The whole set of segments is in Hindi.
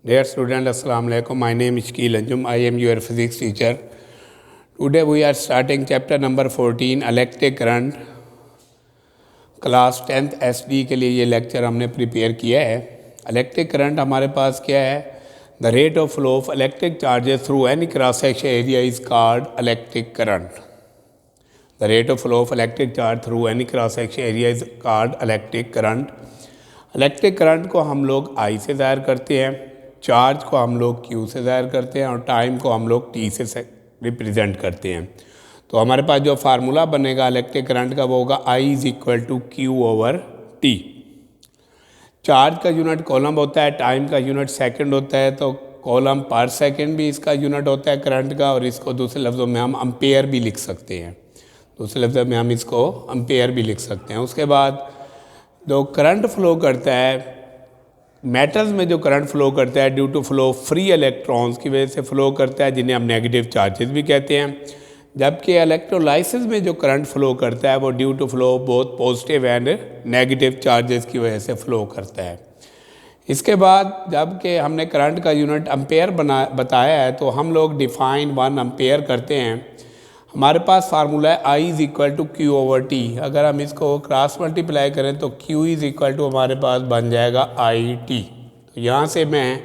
Dear student, Assalamu alaikum. My name is Shkil Anjum. I am your physics teacher. Today we are starting chapter number 14, electric current. Class 10th SD के लिए ये लेक्चर हमने प्रिपेयर किया है। इलेक्ट्रिक करंट हमारे पास क्या है? The rate of flow of electric charges through any cross section area is called electric current. The rate of flow of electric charge through any cross section area is called electric current. Electric current को हम लोग I से ज़ाहिर करते हैं, चार्ज को हम लोग Q से ज़ाहिर करते हैं और टाइम को हम लोग T से रिप्रेजेंट करते हैं। तो हमारे पास जो फार्मूला बनेगा इलेक्ट्रिक करंट का वो होगा I is equal to Q/T। Charge का यूनिट कॉलम होता है, टाइम का यूनिट सेकंड होता है, तो कॉलम पर सेकंड भी इसका यूनिट होता है करंट का, और इसको दूसरे लफ्ज़ों में हम एम्पेयर भी लिख सकते हैं। दूसरे लफ्ज़ों में हम इसको एम्पेयर भी लिख सकते हैं। उसके बाद जो करंट फ्लो करता है, मेटल्स में जो करंट फ्लो करता है due to flow free electrons की वजह से फ्लो करता है, जिन्हें हम नेगेटिव चार्जेस भी कहते हैं। जबकि इलेक्ट्रोलाइसिस में जो करंट फ्लो करता है वो due to flow both positive and negative charges की वजह से फ्लो करता है। इसके बाद जबकि हमने करंट का यूनिट एम्पेयर बताया है, तो हम लोग डिफाइन 1 एम्पेयर करते हैं। हमारे पास फार्मूला है I is equal to Q/T। अगर हम इसको क्रॉस मल्टीप्लाई करें तो Q इज़ इक्वल टू हमारे पास बन जाएगा IT। तो यहाँ से मैं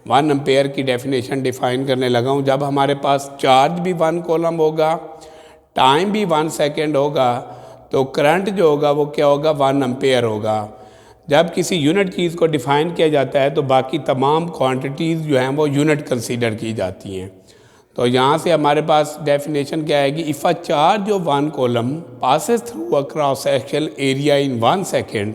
1 एम्पेयर की डेफिनेशन डिफाइन करने लगा हूँ। जब हमारे पास चार्ज भी 1 कॉलम होगा, टाइम भी 1 सेकेंड होगा, तो करंट जो होगा वो क्या होगा? 1 एम्पेयर होगा। जब किसी यूनिट चीज़ को डिफ़ाइन किया जाता है तो बाकी तमाम क्वांटिटीज़ जो हैं वो यूनिट कंसीडर की जाती हैं। तो यहाँ से हमारे पास डेफिनेशन क्या आएगी? If a charge of 1 coulomb passes through a cross sectional area in 1 second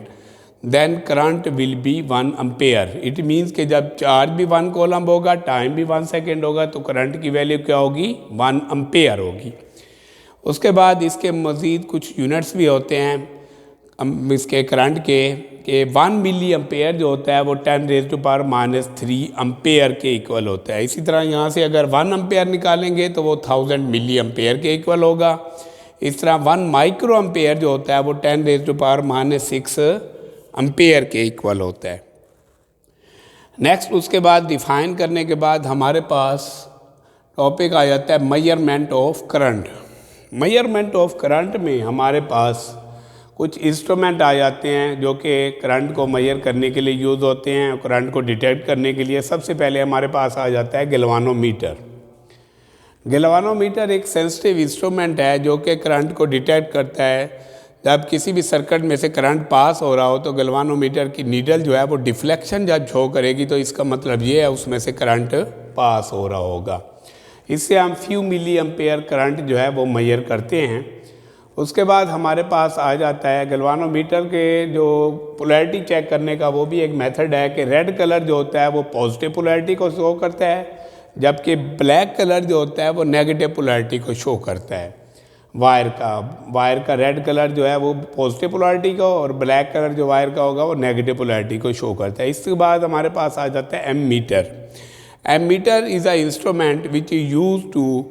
then current will be 1 ampere. It means कि जब चार्ज भी 1 कॉलम होगा, टाइम भी 1 सेकेंड होगा, तो करंट की वैल्यू क्या होगी? 1 एम्पेयर होगी। उसके बाद इसके मज़ीद कुछ यूनिट्स भी होते हैं इसके करंट के 1 मिली एम्पेयर जो होता है वो 10⁻³ एम्पेयर के इक्वल होता है। इसी तरह यहाँ से अगर 1 एम्पेयर निकालेंगे तो वो 1000 मिली एम्पेयर के इक्वल होगा। इस तरह 1 माइक्रो एम्पेयर जो होता है वो 10⁻⁶ एम्पेयर के इक्वल होता है। नेक्स्ट उसके बाद डिफाइन करने के बाद हमारे पास टॉपिक आ जाता है measurement of current. Measurement of current में हमारे पास कुछ इंस्ट्रूमेंट आ जाते हैं जो कि करंट को मेजर करने के लिए यूज़ होते हैं। करंट को डिटेक्ट करने के लिए सबसे पहले हमारे पास आ जाता है गैल्वानोमीटर। गैल्वानोमीटर एक सेंसिटिव इंस्ट्रूमेंट है जो कि करंट को डिटेक्ट करता है। जब किसी भी सर्किट में से करंट पास हो रहा हो तो गैल्वानोमीटर की नीडल जो है वो डिफ्लेक्शन जब शो करेगी तो इसका मतलब ये है उसमें से करंट पास हो रहा होगा। इससे हम फ्यू मिली एम्पेयर करंट जो है वो मेजर करते हैं। उसके बाद हमारे पास आ जाता है गैल्वानोमीटर के जो पोलैरिटी चेक करने का, वो भी एक मेथड है कि रेड कलर जो होता है वो पॉजिटिव पोलैरिटी को शो करता है, जबकि ब्लैक कलर जो होता है वो नेगेटिव पोलैरिटी को शो करता है। वायर का रेड कलर जो है वो पॉजिटिव पोलैरिटी को, और ब्लैक कलर जो वायर का होगा वो नेगेटिव पोलैरिटी को शो करता है। इसके बाद हमारे पास आ जाता है ammeter. Ammeter is a instrument which is use to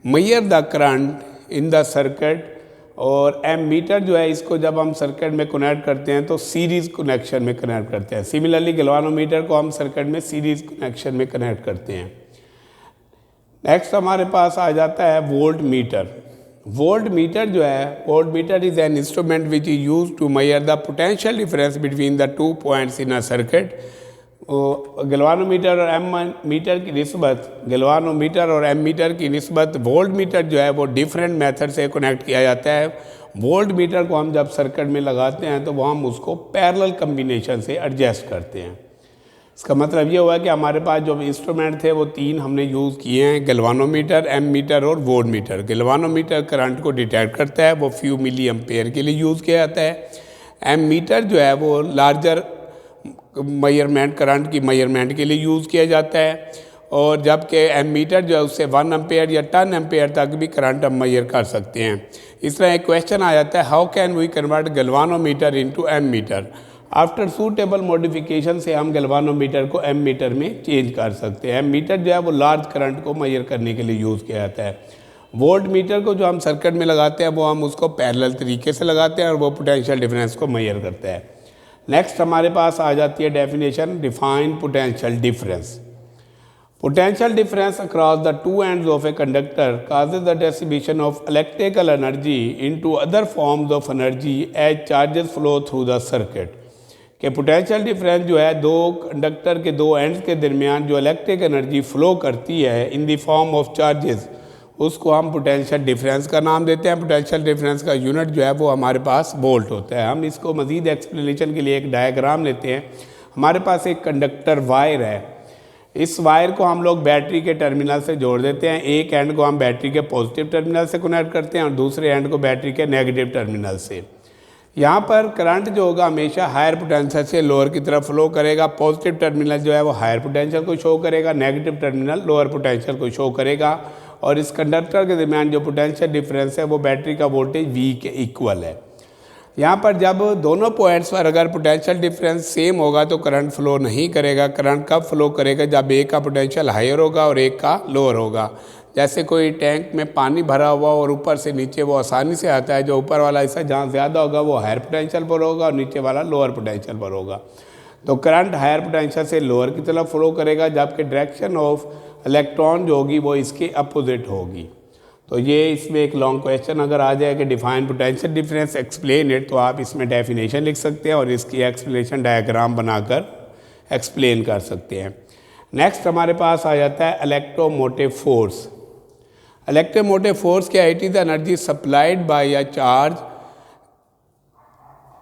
measure the current in the circuit. और एमीटर जो है इसको जब हम सर्किट में कनेक्ट करते हैं तो सीरीज़ कनेक्शन में कनेक्ट करते हैं। सिमिलरली गैल्वानोमीटर को हम सर्किट में सीरीज़ कनेक्शन में कनेक्ट करते हैं। नेक्स्ट हमारे पास आ जाता है वोल्ट मीटर। वोल्ट मीटर जो है, voltmeter is an instrument which is use to measure the potential difference between the 2 points in a circuit. Galvanometer और एमीटर की निस्बत, गैल्वानोमीटर और एमीटर की निस्बत वोल्ट मीटर जो है वो डिफरेंट मेथड से कनेक्ट किया जाता है। वोल्ट मीटर को हम जब सर्किट में लगाते हैं तो वो हम उसको पैरेलल कम्बिनेशन से एडजस्ट करते हैं। इसका मतलब ये हुआ कि हमारे पास जो इंस्ट्रूमेंट थे वो 3 हमने यूज़ किए हैं, गैल्वानोमीटर, एमीटर और वोल्ट मीटर। गैल्वानोमीटर करंट को डिटेक्ट करता है, वो फ्यू मिली एम्पेयर के लिए यूज़ किया जाता है। एमीटर जो है वो लार्जर मेजरमेंट, करंट की मेजरमेंट के लिए यूज़ किया जाता है। और जबकि एमीटर जो है उससे 1 एम्पेयर या 10 एम्पेयर तक भी करंट हम मेजर कर सकते हैं। इस तरह एक क्वेश्चन आ जाता है, how can we convert galvanometer into ammeter. After suitable modification से हम गैल्वानोमीटर को एमीटर में चेंज कर सकते हैं। एमीटर जो है वो लार्ज करंट को मेजर करने के लिए यूज़ किया जाता है। वोल्ट मीटर को जो हम सर्किट में लगाते हैं वो हम उसको पैरेलल तरीके से लगाते हैं और वो पोटेंशियल डिफरेंस को मेजर करता है। नेक्स्ट हमारे पास आ जाती है definition define potential difference. Potential difference across the two ends of a conductor causes the distribution of electrical energy into other forms of energy as charges flow through the circuit. कि पोटेंशियल डिफरेंस जो है दो कंडक्टर के दो एंड्स के दरमियान जो इलेक्ट्रिक एनर्जी फ्लो करती है in the form of charges, उसको हम पोटेंशियल डिफरेंस का नाम देते हैं। पोटेंशियल डिफरेंस का यूनिट जो है वो हमारे पास वोल्ट होता है। हम इसको मज़ीद एक्सप्लेनेशन के लिए एक डायग्राम लेते हैं। हमारे पास एक कंडक्टर वायर है, इस वायर को हम लोग बैटरी के टर्मिनल से जोड़ देते हैं। एक एंड को हम बैटरी के पॉजिटिव टर्मिनल से कनेक्ट करते हैं और दूसरे एंड को बैटरी के नेगेटिव टर्मिनल से। यहाँ पर करंट जो होगा हमेशा हायर पोटेंशियल से लोअर की तरफ फ्लो करेगा। पॉजिटिव टर्मिनल जो है वो हायर पोटेंशियल को शो करेगा, नेगेटिव टर्मिनल लोअर पोटेंशियल को शो करेगा। और इस कंडक्टर के दरमियान जो पोटेंशियल डिफरेंस है वो बैटरी का वोल्टेज V के इक्वल है। यहाँ पर जब दोनों पॉइंट्स पर अगर पोटेंशियल डिफरेंस सेम होगा तो करंट फ्लो नहीं करेगा। करंट कब फ्लो करेगा? जब एक का पोटेंशियल हायर होगा और एक का लोअर होगा। जैसे कोई टैंक में पानी भरा हुआ और ऊपर से नीचे वो आसानी से आता है, जो ऊपर वाला हिस्सा जहाँ ज़्यादा होगा वो हायर पोटेंशियल पर होगा और नीचे वाला लोअर पोटेंशियल पर होगा। तो करंट हायर पोटेंशियल से लोअर की तरफ फ्लो करेगा, जबकि डायरेक्शन ऑफ इलेक्ट्रॉन जो होगी वो इसके अपोजिट होगी। तो ये इसमें एक लॉन्ग क्वेश्चन अगर आ जाए कि define potential difference explain it, तो आप इसमें डेफिनेशन लिख सकते हैं और इसकी एक्सप्लेनेशन डायग्राम बनाकर एक्सप्लेन कर सकते हैं। नेक्स्ट हमारे पास आ जाता है इलेक्ट्रोमोटिव फोर्स। इलेक्ट्रोमोटिव फोर्स क्या? It is energy supplied by a charge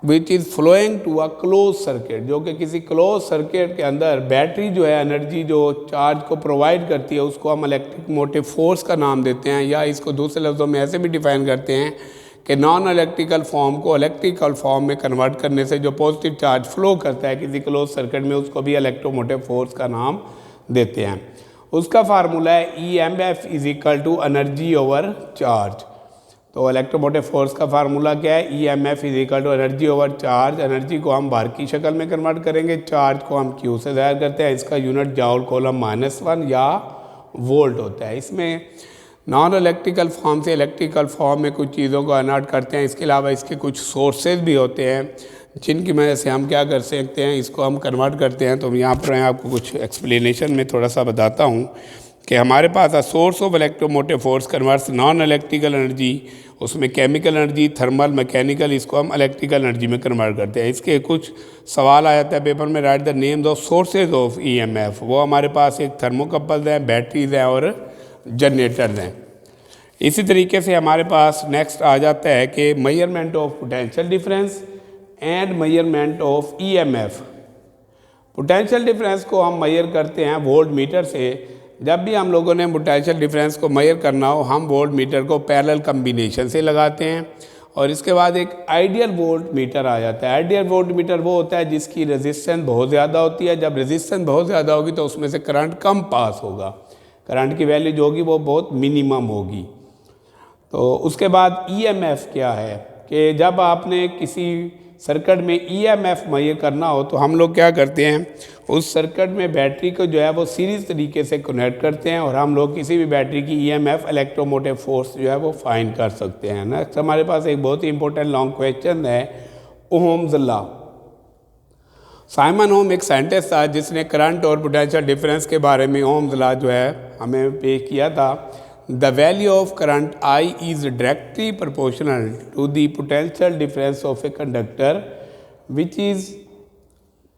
which is flowing to a close circuit, जो कि किसी क्लोज सर्किट के अंदर बैटरी जो है एनर्जी जो चार्ज को प्रोवाइड करती है उसको हम इलेक्ट्रिक मोटिव फोर्स का नाम देते हैं। या इसको दूसरे लफ्ज़ों में ऐसे भी डिफाइन करते हैं कि नॉन इलेक्ट्रिकल फॉर्म को इलेक्ट्रिकल फॉर्म में कन्वर्ट करने से जो पॉजिटिव चार्ज फ्लो करता है किसी क्लोज सर्किट में, उसको भी इलेक्ट्रोमोटिव फोर्स का नाम देते हैं। उसका फार्मूला है EMF is equal to energy over charge. तो इलेक्ट्रोमोटिव फोर्स का फार्मूला क्या है? EMF is equal to energy over charge. Energy को हम बार की शक्ल में कन्वर्ट करेंगे, चार्ज को हम Q से ज़ाहिर करते हैं। इसका यूनिट जॉल कूलम -1 या वोल्ट होता है। इसमें नॉन इलेक्ट्रिकल फॉर्म से इलेक्ट्रिकल फॉर्म में कुछ चीज़ों को कन्वर्ट करते हैं। इसके अलावा इसके कुछ सोर्सेज भी होते हैं जिनकी वजह से हम क्या कर सकते हैं, इसको हम कन्वर्ट करते हैं। तो यहाँ पर मैं आपको कुछ एक्सप्लेनेशन में थोड़ा सा बताता हूँ कि हमारे पास a source of electromotive force converts non electrical energy, उसमें केमिकल एनर्जी, थर्मल, मैकेनिकल, इसको हम इलेक्ट्रिकल एनर्जी में कन्वर्ट करते हैं। इसके कुछ सवाल आ जाता है पेपर में, right the names of sources of EMF। वो हमारे पास एक थर्मोकपल्स हैं, बैटरीज हैं और जनरेटर्स हैं। इसी तरीके से हमारे पास नेक्स्ट आ जाता है कि measurement of potential difference and measurement of EMF। Potential difference को हम मेजर करते हैं वोल्ट मीटर से। जब भी हम लोगों ने पोटेंशियल डिफरेंस को मेजर करना हो, हम वोल्ट मीटर को पैरेलल कम्बिनेशन से लगाते हैं। और इसके बाद एक आइडियल वोल्ट मीटर आ जाता है। आइडियल वोल्ट मीटर वो होता है जिसकी रेजिस्टेंस बहुत ज़्यादा होती है। जब रेजिस्टेंस बहुत ज़्यादा होगी तो उसमें से करंट कम पास होगा, करंट की वैल्यू जो होगी वो बहुत मिनिमम होगी। तो उसके बाद EMF क्या है कि जब आपने किसी सर्किट में EMF मेजर करना हो तो हम लोग क्या करते हैं, उस सर्किट में बैटरी को जो है वो सीरीज तरीके से कनेक्ट करते हैं और हम लोग किसी भी बैटरी की EMF इलेक्ट्रोमोटिव फोर्स जो है वो फाइंड कर सकते हैं। नेक्स्ट हमारे पास एक बहुत ही इंपॉर्टेंट लॉन्ग क्वेश्चन है, ओहम्स लॉ। साइमन ओम एक साइंटिस्ट था जिसने करंट और पोटेंशियल डिफरेंस के बारे में ओहम्स लॉ जो है हमें पेश किया था। The value of current I is directly proportional to the potential difference of a conductor, which is,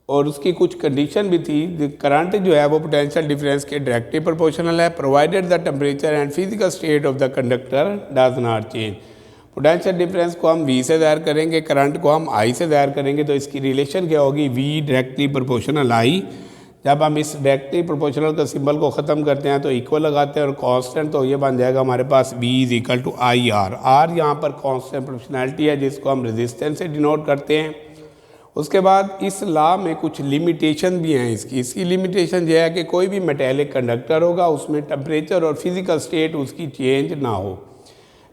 और उसकी कुछ कंडीशन भी थी। करंट जो है वो पोटेंशियल डिफरेंस के डायरेक्टली प्रोपोर्शनल है, provided the temperature and physical state of the conductor does not change. Potential difference को हम V से ज़ाहिर करेंगे, करंट को हम I से ज़ाहिर करेंगे, तो इसकी रिलेशन क्या होगी? V directly proportional I। जब हम इस डायरेक्टली प्रोपोर्शनल का सिंबल को ख़त्म करते हैं तो इक्वल लगाते हैं और कांस्टेंट, तो ये बन जाएगा हमारे पास V is equal to IR। R यहाँ पर कांस्टेंट प्रोपोर्शनैलिटी है जिसको हम रेजिस्टेंस से डिनोट करते हैं। उसके बाद इस लॉ में कुछ लिमिटेशन भी हैं। इसकी लिमिटेशन यह है कि कोई भी मेटेलिक कंडक्टर होगा उसमें टेम्परेचर और फिजिकल स्टेट उसकी चेंज ना हो।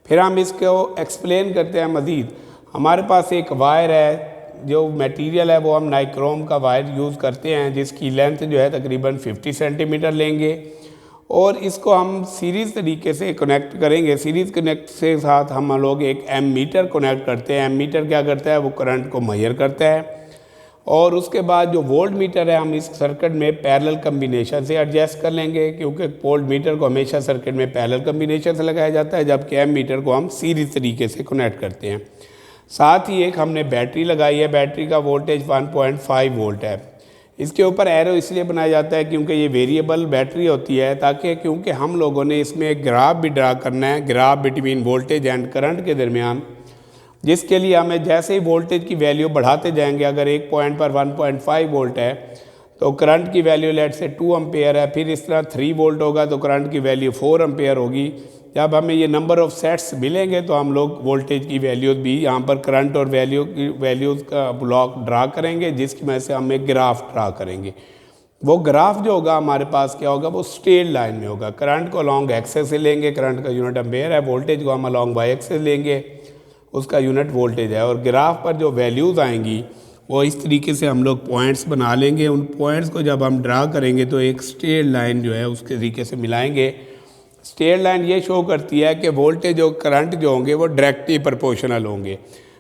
फिर हम इसको एक्सप्लेन करते हैं मज़ीद। हमारे पास एक वायर है, जो मटेरियल है वो हम नाइक्रोम का वायर यूज़ करते हैं जिसकी लेंथ जो है तकरीबन 50 सेंटीमीटर लेंगे और इसको हम सीरीज़ तरीके से कनेक्ट करेंगे। सीरीज़ कनेक्ट से साथ हम लोग एक एमीटर कनेक्ट करते हैं। एमीटर क्या करता है? वो करंट को मेजर करता है और उसके बाद जो वोल्ट मीटर है हम इस सर्किट में पैरेलल कम्बिनेशन से एडजस्ट कर लेंगे, क्योंकि वोल्ट मीटर को हमेशा सर्किट में पैरेलल कम्बिनेशन से लगाया जाता है, जबकि एम मीटर को हम सीरीज तरीके से कनेक्ट करते हैं। साथ ही एक हमने बैटरी लगाई है, बैटरी का वोल्टेज 1.5 वोल्ट है। इसके ऊपर एरो इसलिए बनाया जाता है क्योंकि ये वेरिएबल बैटरी होती है, ताकि क्योंकि हम लोगों ने इसमें एक ग्राफ भी ड्रा करना है, graph between voltage and current के दरमियान, जिसके लिए हमें जैसे ही वोल्टेज की वैल्यू बढ़ाते जाएंगे, अगर एक पॉइंट पर 1.5 वोल्ट है तो करंट की वैल्यू लेट से 2 एम्पेयर है, फिर इस तरह 3 वोल्ट होगा तो करंट की वैल्यू 4 एम्पेयर होगी। जब हमें ये नंबर ऑफ़ सेट्स मिलेंगे तो हम लोग वोल्टेज की वैल्यूज़ भी यहाँ पर करंट और वैल्यूज़ का ब्लॉक ड्रा करेंगे, जिसकी वजह से हम एक ग्राफ ड्रा करेंगे। वो ग्राफ जो होगा हमारे पास क्या होगा, वो स्ट्रेट लाइन में होगा। करंट को अलॉन्ग एक्सेस से लेंगे, करंट का यूनिट एम्पेयर है, वोल्टेज को हम अलॉन्ग वाई एक्सेस लेंगे, उसका यूनिट वोल्टेज है। और ग्राफ पर जो वैल्यूज़ आएंगी वो इस तरीके से हम लोग पॉइंट्स बना लेंगे। उन पॉइंट्स को जब हम ड्रा करेंगे तो एक स्ट्रेट लाइन जो है उसके तरीके से मिलाएंगे। स्ट्रेट लाइन ये शो करती है कि वोल्टेज और करंट जो होंगे वो डायरेक्टली प्रोपोर्शनल होंगे।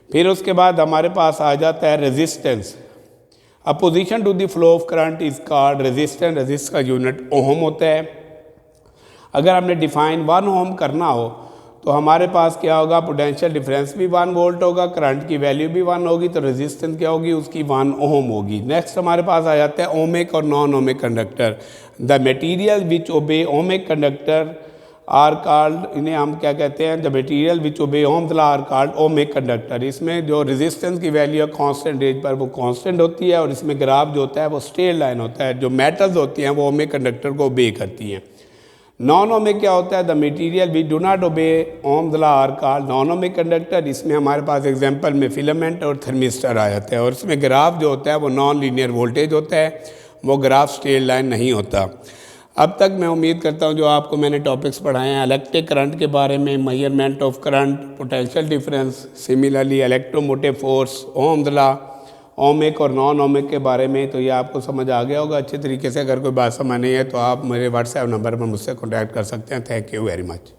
फिर उसके बाद हमारे पास आ जाता है resistance. Opposition to the flow of current is called resistance. Resist का यूनिट ओम होता है। अगर हमने डिफाइन 1 ओम करना हो तो हमारे पास क्या होगा, पोटेंशियल डिफरेंस भी 1 वोल्ट होगा, करंट की वैल्यू भी 1 होगी, तो रेजिस्टेंस क्या होगी, उसकी 1 ओम होगी। नेक्स्ट हमारे पास आ जाता है ओमिक और non ohmic conductor. The material which obey ohmic conductor are called, इन्हें हम क्या कहते हैं, the material which obey ohms law are called ohmic conductor. इसमें जो रेजिस्टेंस की वैल्यू है कांस्टेंट रेंज पर वो कांस्टेंट होती है, और इसमें ग्राफ जो होता है वो स्ट्रेट लाइन होता है। जो मेटल्स होती हैं वो ओमिक कंडक्टर को ओबे करती हैं। नॉन ओमिक क्या होता है, the material we do not obey ohms law are called non ohmic conductor. इसमें हमारे पास एग्जांपल में फिलामेंट और थर्मिस्टर आ जाते हैं, और इसमें ग्राफ जो होता है वो नॉन लीनियर वोल्टेज होता है, वो ग्राफ स्ट्रेट लाइन नहीं होता। अब तक मैं उम्मीद करता हूँ जो आपको मैंने टॉपिक्स पढ़ाए हैं इलेक्ट्रिक करंट के बारे में, measurement of current, potential difference, similarly electromotive force, Ohm's law, ohmic और नॉन ओमिक के बारे में, तो ये आपको समझ आ गया होगा अच्छे तरीके से। अगर कोई बात समझ नहीं है तो आप मेरे व्हाट्सएप नंबर पर मुझसे कॉन्टैक्ट कर सकते हैं। Thank you very much.